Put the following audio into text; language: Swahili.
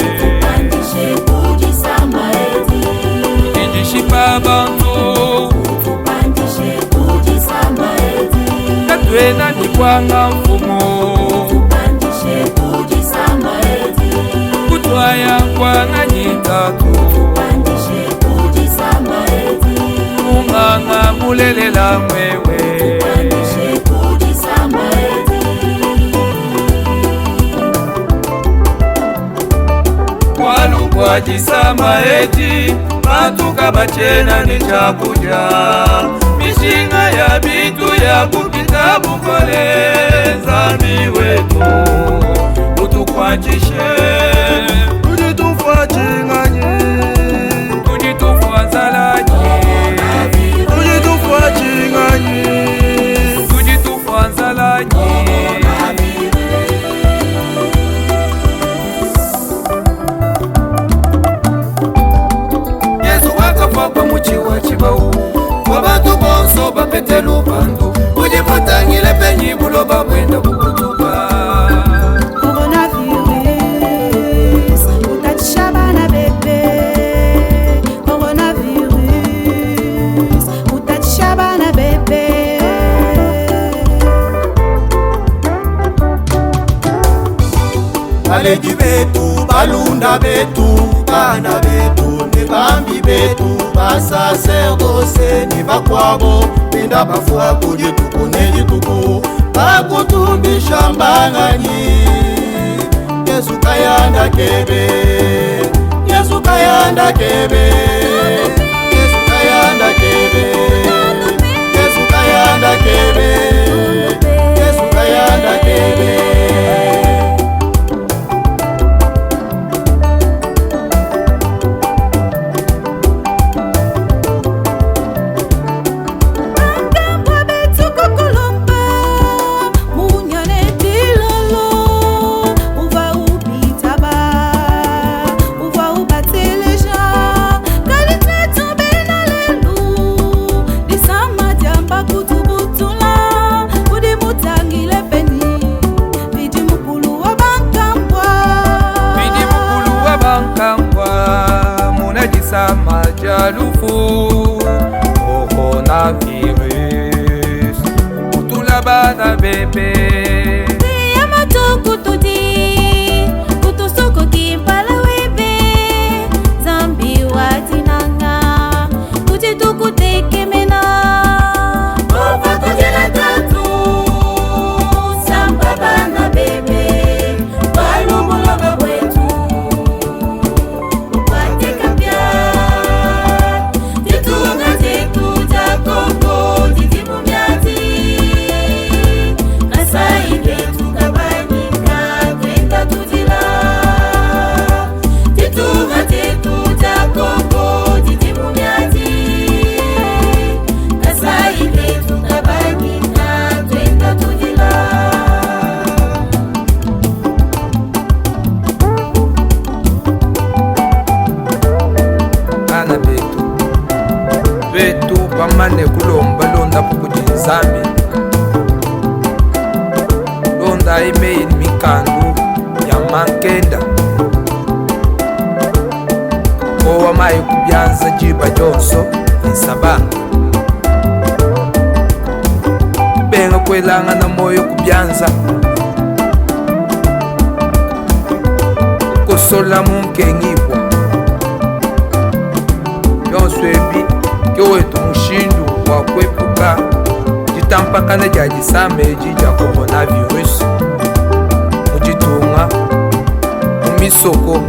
Utupandishe kujisama eti. Indishipa bantu. Utupandishe kujisama eti. Katwena nikwanga mfumo. Utupandishe kujisama eti. Kutwaya kwanga nyitatu. Utupandishe kujisama eti. Munganga mulelela mwewe. Utupandishe kujisama eti. Walukwadisama eti. Matuka bachena ni chakuja. Mishinga ya bitu ya kupita bukole. Zami wetu utukwachishe. Tujitufa chinganye, Tujitufa zalaji. tujitufa chinganye. Tujitufa zalaji. Yesu wakafa kwa muchi wa chibau. Wabantu bonso bapete lubandu. Ujipatangile penyi buloba bwenda kukutuba. Coronavirus, utatisha bana bebe. Coronavirus, utatisha bana bebe. Baleji betu, balunda betu, bana betu, ne bambi betu, basaserdose ni bakwabo, penda bafua kujituku nejituku, bakutumbisha mbanganyi. Yesu kayanda kebe, Yesu kayanda kebe, Yesu kayanda kebe, Yesu kayanda kebe, Yesu kayanda kebe. Kambwa betu kukulomba, munyane tilolo. Uva ubitaba, uva ubateleja. Kalite tombe na lelu, disama jamba kutubutula. Udi mutangile peni, vidi mukulu wa bankambwa. Bidi mukulu wa bankambwa. Munajisa majalufu. Coronavirus kutula bana bebe. Yamato kutudi, kutusoko kimpala webe. Zambi watinanga, kutituku tekemena. Ova kujela tatu. Samba bana bebe. Walumuloga wetu. Upateka pya. Titunga zetu za Kongo. Titimu myati. Kasai letu kabanyika. Kwenda tuzila. Titunga zetu za Kongo. Titimu myati. Kasai letu kabanyika. Kwenda tuzila. Bana betu betu pamane kulomba londa pukuti nzambi. Londa email mikandu ya mankenda. Kowa mai kubyanza jiba jonso nisabanga. Benga kwelanga na moyo kubyanza. Kosola munkengibwa. Yonso ebi kyowetu mushindu wa kwepuka. Jitampakana jajisame eji ja coronavirus. Mujitunga mumisoko